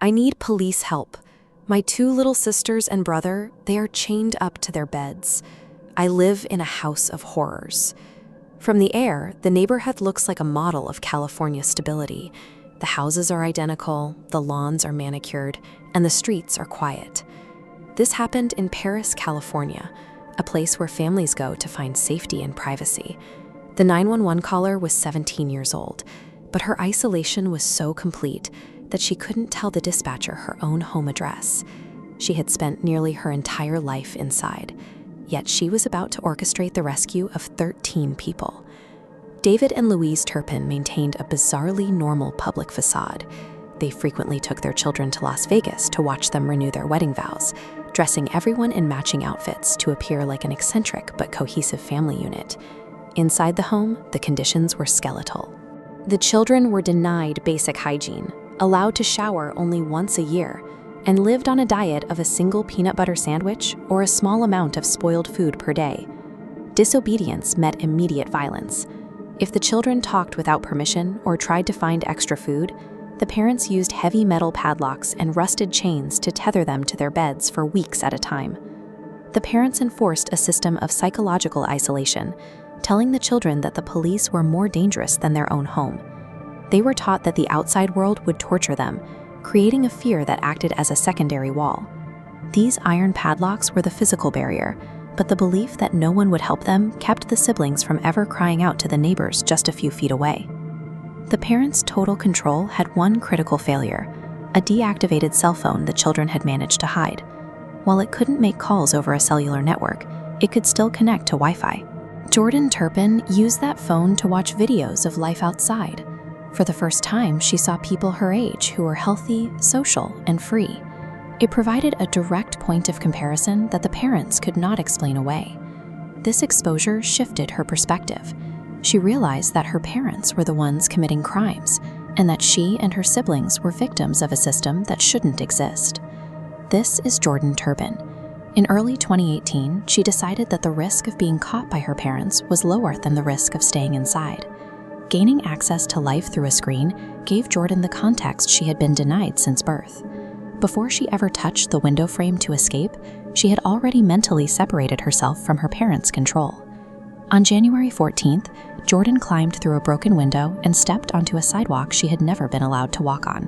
I need police help. My 2 little sisters and brother, they are chained up to their beds. I live in a house of horrors." From the air, the neighborhood looks like a model of California stability. The houses are identical, the lawns are manicured, and the streets are quiet. This happened in Paris, California, a place where families go to find safety and privacy. The 911 caller was 17 years old, but her isolation was so complete that she couldn't tell the dispatcher her own home address. She had spent nearly her entire life inside, yet she was about to orchestrate the rescue of 13 people. David and Louise Turpin maintained a bizarrely normal public facade. They frequently took their children to Las Vegas to watch them renew their wedding vows, dressing everyone in matching outfits to appear like an eccentric but cohesive family unit. Inside the home, the conditions were skeletal. The children were denied basic hygiene, allowed to shower only once a year, and lived on a diet of a single peanut butter sandwich or a small amount of spoiled food per day. Disobedience met immediate violence. If the children talked without permission or tried to find extra food, the parents used heavy metal padlocks and rusted chains to tether them to their beds for weeks at a time. The parents enforced a system of psychological isolation, telling the children that the police were more dangerous than their own home. They were taught that the outside world would torture them, creating a fear that acted as a secondary wall. These iron padlocks were the physical barrier, but the belief that no one would help them kept the siblings from ever crying out to the neighbors just a few feet away. The parents' total control had one critical failure: a deactivated cell phone the children had managed to hide. While it couldn't make calls over a cellular network, it could still connect to Wi-Fi. Jordan Turpin used that phone to watch videos of life outside. For the first time, she saw people her age who were healthy, social, and free. It provided a direct point of comparison that the parents could not explain away. This exposure shifted her perspective. She realized that her parents were the ones committing crimes, and that she and her siblings were victims of a system that shouldn't exist. This is Jordan Turpin. In early 2018, she decided that the risk of being caught by her parents was lower than the risk of staying inside. Gaining access to life through a screen gave Jordan the context she had been denied since birth. Before she ever touched the window frame to escape, she had already mentally separated herself from her parents' control. On January 14th, Jordan climbed through a broken window and stepped onto a sidewalk she had never been allowed to walk on.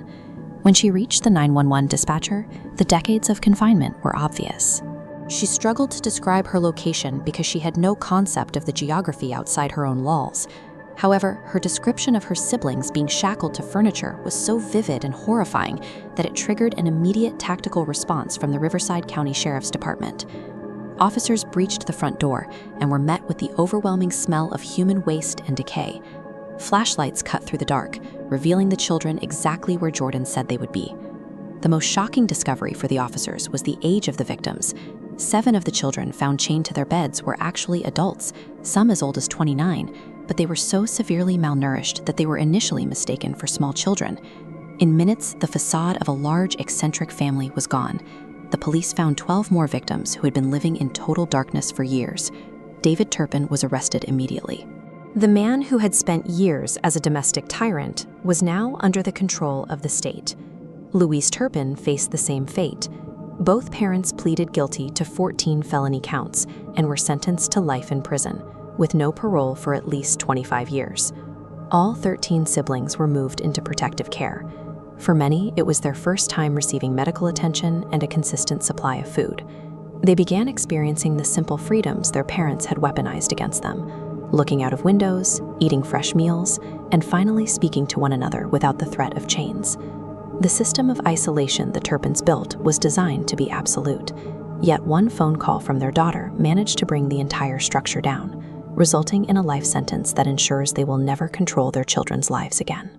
When she reached the 911 dispatcher, the decades of confinement were obvious. She struggled to describe her location because she had no concept of the geography outside her own walls. However, her description of her siblings being shackled to furniture was so vivid and horrifying that it triggered an immediate tactical response from the Riverside County Sheriff's Department. Officers breached the front door and were met with the overwhelming smell of human waste and decay. Flashlights cut through the dark, revealing the children exactly where Jordan said they would be. The most shocking discovery for the officers was the age of the victims. 7 of the children found chained to their beds were actually adults, some as old as 29, but they were so severely malnourished that they were initially mistaken for small children. In minutes, the facade of a large, eccentric family was gone. The police found 12 more victims who had been living in total darkness for years. David Turpin was arrested immediately. The man who had spent years as a domestic tyrant was now under the control of the state. Louise Turpin faced the same fate. Both parents pleaded guilty to 14 felony counts and were sentenced to life in prison, with no parole for at least 25 years. All 13 siblings were moved into protective care. For many, it was their first time receiving medical attention and a consistent supply of food. They began experiencing the simple freedoms their parents had weaponized against them: looking out of windows, eating fresh meals, and finally speaking to one another without the threat of chains. The system of isolation the Turpins built was designed to be absolute, yet one phone call from their daughter managed to bring the entire structure down, resulting in a life sentence that ensures they will never control their children's lives again.